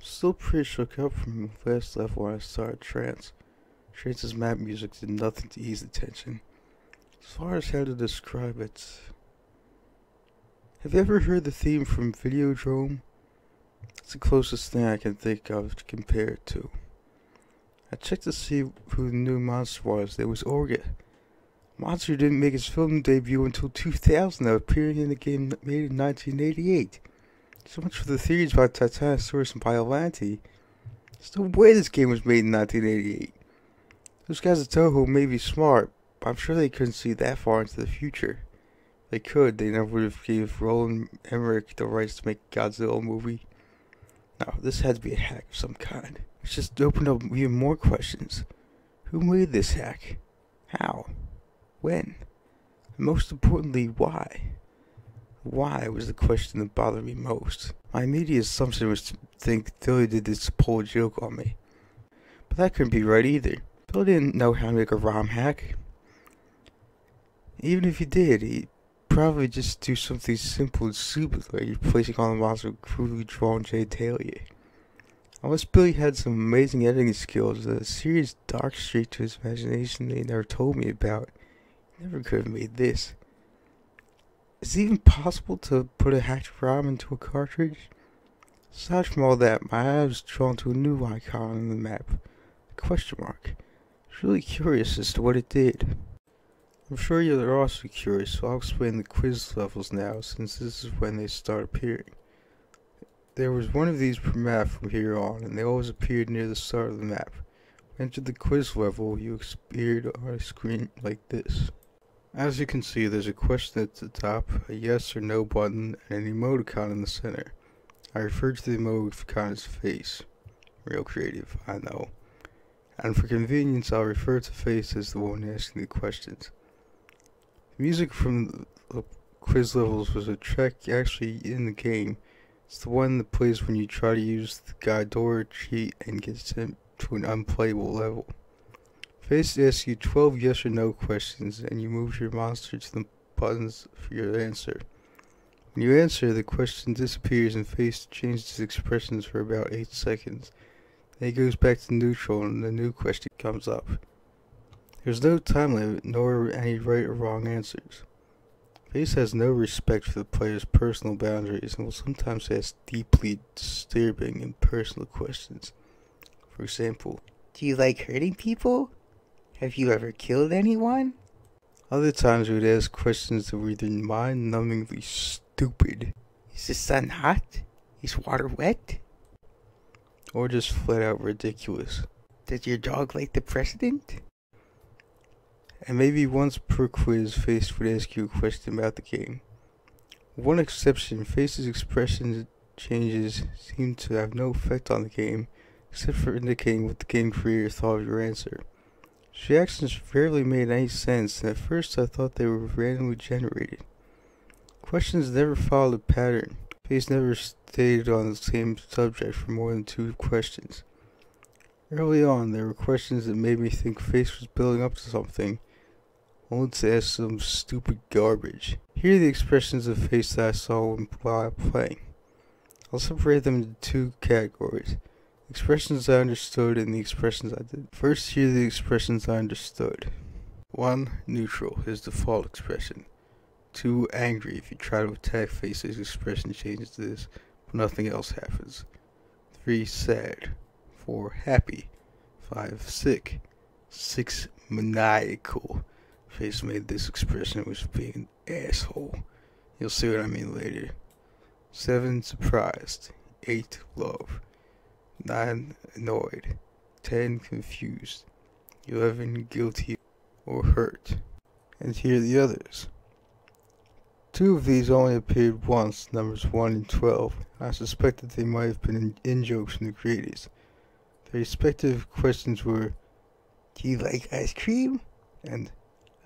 Still pretty shook up from the last level when I started Trance. Trance's map music did nothing to ease the tension. As far as how to describe it, have you ever heard the theme from Videodrome? It's the closest thing I can think of to compare it to. I checked to see who the new monster was. There was Orga. Monster didn't make his film debut until 2000, appearing in a game made in 1988. So much for the theories about Titanosaurus and Biollante. There's no way this game was made in 1988. Those guys at Toho may be smart, but I'm sure they couldn't see that far into the future. If they could, they never would have gave Roland Emmerich the rights to make a Godzilla movie. No, this had to be a hack of some kind. Which just opened up even more questions. Who made this hack? How? When? And most importantly, why? Why was the question that bothered me most. My immediate assumption was to think Billy did this to pull a joke on me. But that couldn't be right either. Billy didn't know how to make a ROM hack. Even if he did, he'd probably just do something simple and stupid like replacing all the monsters with crudely drawn genitalia. Unless Billy had some amazing editing skills, a serious dark streak to his imagination they never told me about, he never could have made this. Is it even possible to put a hacked ROM into a cartridge? Aside from all that, my eye was drawn to a new icon on the map, a question mark. I was really curious as to what it did. I'm sure you're also curious, so I'll explain the quiz levels now, since this is when they start appearing. There was one of these per map from here on, and they always appeared near the start of the map. When you entered the quiz level, you appeared on a screen like this. As you can see, there's a question at the top, a yes or no button, and an emoticon in the center. I refer to the emoticon as face. Real creative, I know. And for convenience, I'll refer to face as the one asking the questions. The music from the quiz levels was a track actually in the game. It's the one that plays when you try to use the guide door cheat and get sent to an unplayable level. Face asks you 12 yes or no questions, and you move your monster to the buttons for your answer. When you answer, the question disappears and Face changes its expressions for about 8 seconds. Then it goes back to neutral and the new question comes up. There's no time limit, nor any right or wrong answers. Face has no respect for the player's personal boundaries and will sometimes ask deeply disturbing and personal questions. For example, do you like hurting people? Have you ever killed anyone? Other times we would ask questions that were either mind-numbingly stupid. Is the sun hot? Is water wet? Or just flat out ridiculous. Does your dog like the president? And maybe once per quiz, Face would ask you a question about the game. With one exception, Face's expression changes seem to have no effect on the game, except for indicating what the game creator thought of your answer. His reactions rarely made any sense, and at first I thought they were randomly generated. Questions never followed a pattern. Face never stayed on the same subject for more than 2 questions. Early on, there were questions that made me think Face was building up to something, only to ask some stupid garbage. Here are the expressions of Face that I saw while playing. I'll separate them into 2 categories. Expressions I understood and the expressions I didn't. First, here are the expressions I understood. 1. Neutral, his default expression. 2. Angry, if you try to attack Face, his expression changes to this, but nothing else happens. 3. Sad. 4. Happy. 5. Sick. 6. Maniacal. Face made this expression was being an asshole. You'll see what I mean later. 7. Surprised. 8. Love. 9. Annoyed. 10. Confused. 11. Guilty or hurt. And here are the others. 2 of these only appeared once, numbers 1 and 12. I suspect that they might have been in-jokes from the creators. Their respective questions were, do you like ice cream? And,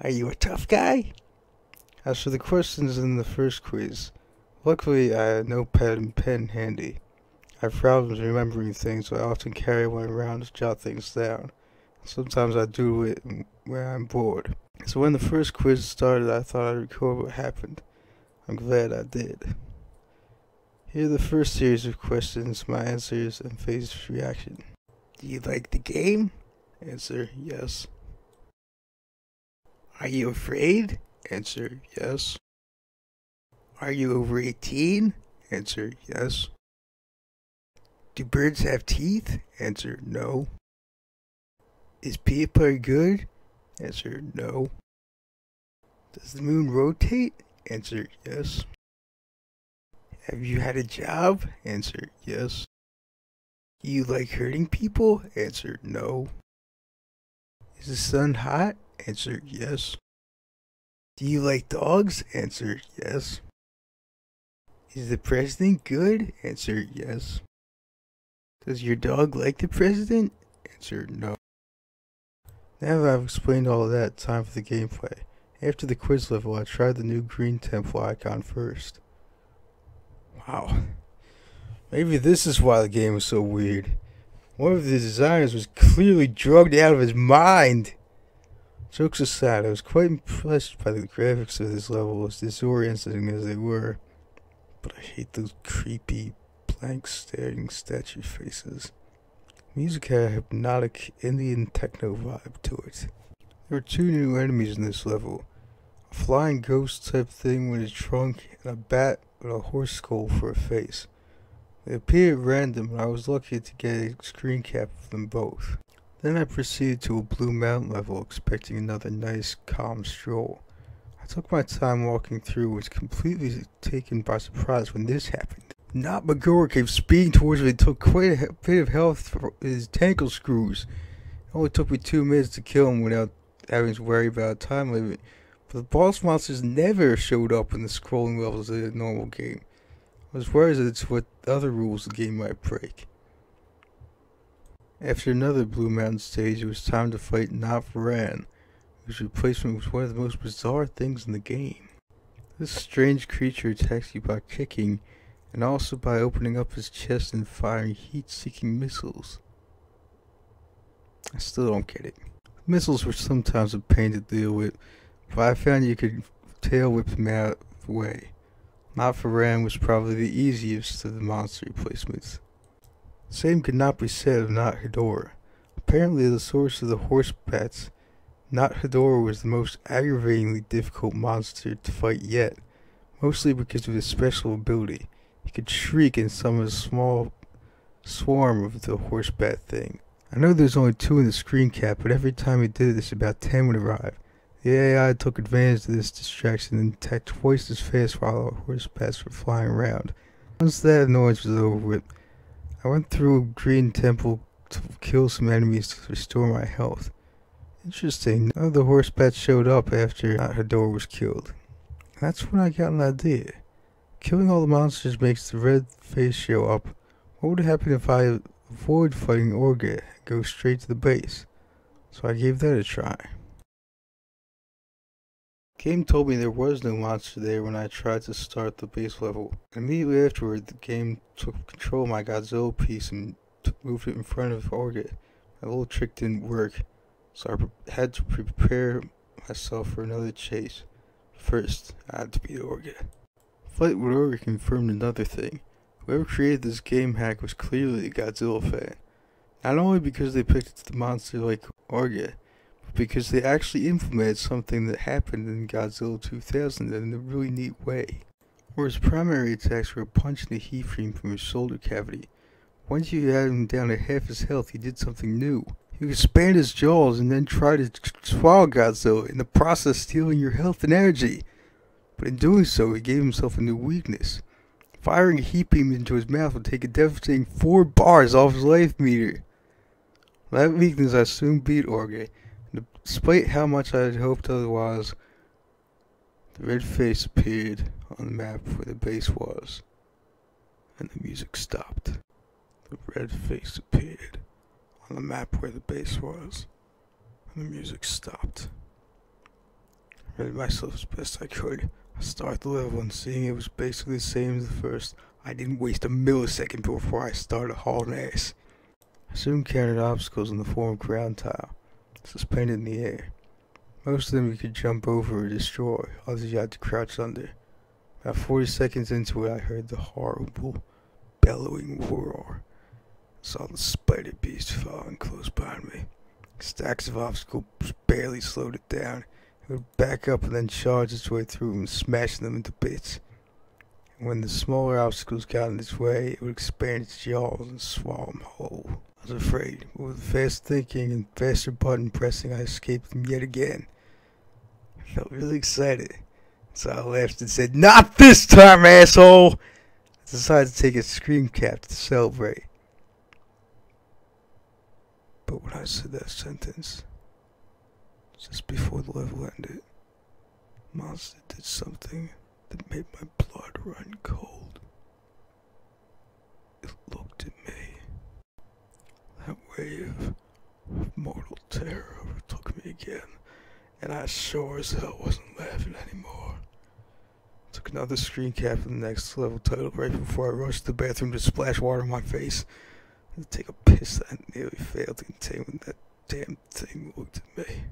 are you a tough guy? As for the questions in the first quiz, luckily I had a notepad and pen handy. I have problems remembering things, so I often carry one around to jot things down. Sometimes I do it when I'm bored. So when the first quiz started, I thought I'd record what happened. I'm glad I did. Here are the first series of questions, my answers, and Faye's reaction. Do you like the game? Answer, yes. Are you afraid? Answer, yes. Are you over 18? Answer, yes. Do birds have teeth? Answer, no. Is peanut butter good? Answer, no. Does the moon rotate? Answer, yes. Have you had a job? Answer, yes. Do you like hurting people? Answer, no. Is the sun hot? Answer, yes. Do you like dogs? Answer, yes. Is the president good? Answer, yes. Does your dog like the president? Answer, no. Now that I've explained all of that, time for the gameplay. After the quiz level, I tried the new green temple icon first. Wow. Maybe this is why the game was so weird. One of the designers was clearly drugged out of his mind. Jokes aside, I was quite impressed by the graphics of this level, as disorienting as they were. But I hate those creepy, blank staring statue faces. Music had a hypnotic Indian techno vibe to it. There were two new enemies in this level. A flying ghost type thing with a trunk and a bat with a horse skull for a face. They appeared at random and I was lucky to get a screen cap of them both. Then I proceeded to a Blue Mountain level expecting another nice calm stroll. I took my time walking through and was completely taken by surprise when this happened. Not Magor came speeding towards me and took quite a bit of health from his tankle screws. It only took me 2 minutes to kill him without having to worry about a time limit. But the boss monsters never showed up in the scrolling levels of the normal game. I was worried that it's what other rules the game might break. After another Blue Mountain stage, it was time to fight Navaran, whose replacement was one of the most bizarre things in the game. This strange creature attacks you by kicking, and also by opening up his chest and firing heat-seeking missiles. I still don't get it. Missiles were sometimes a pain to deal with, but I found you could tail whip them out of the way. Navaran was probably the easiest of the monster replacements. Same could not be said of Not Hedorah. Apparently the source of the horse bats, Not Hedorah was the most aggravatingly difficult monster to fight yet, mostly because of his special ability. He could shriek and summon a small swarm of the horse bat thing. I know there's only 2 in the screen cap, but every time he did this, about 10 would arrive. The AI took advantage of this distraction and attacked twice as fast while the horse bats were flying around. Once that annoyance was over with, I went through a green temple to kill some enemies to restore my health. Interesting, none of the horse bats showed up after Hedorah was killed. That's when I got an idea. Killing all the monsters makes the red face show up. What would happen if I avoid fighting Orga and go straight to the base? So I gave that a try. The game told me there was no monster there when I tried to start the base level. Immediately afterward, the game took control of my Godzilla piece and moved it in front of Orga. My little trick didn't work, so I had to prepare myself for another chase. First, I had to beat Orga. Fight with Orga confirmed another thing. Whoever created this game hack was clearly a Godzilla fan. Not only because they picked the monster like Orga, but because they actually implemented something that happened in Godzilla 2000 in a really neat way. Where his primary attacks were a punch in the heat frame from his shoulder cavity. Once you had him down to half his health, he did something new. He would expand his jaws and then try to swallow Godzilla, in the process stealing your health and energy. But in doing so, he gave himself a new weakness. Firing a heat beam into his mouth would take a devastating 4 bars off his life meter. With that weakness, I soon beat Orga, and despite how much I had hoped otherwise, the red face appeared on the map where the base was, and the music stopped. The red face appeared on the map where the base was, and the music stopped. I read myself as best I could. I started the level and seeing it was basically the same as the first, I didn't waste a millisecond before I started hauling ass. I soon encountered obstacles in the form of ground tile, suspended in the air. Most of them you could jump over or destroy, others you had to crouch under. About 40 seconds into it, I heard the horrible, bellowing roar. Saw the spider beast falling close behind me. Stacks of obstacles barely slowed it down. It would back up and then charge its way through them, smashing them into bits. And when the smaller obstacles got in its way, it would expand its jaws and swallow them whole. I was afraid, but with fast thinking and faster button pressing, I escaped them yet again. I felt really excited, so I laughed and said, "Not this time, asshole!" I decided to take a scream cap to celebrate. But when I said that sentence, just before the level ended, monster did something that made my blood run cold. It looked at me. That wave of mortal terror overtook me again, and I sure as hell wasn't laughing anymore. Took another screen cap of the next level title right before I rushed to the bathroom to splash water on my face and to take a piss that I nearly failed to contain when that damn thing looked at me.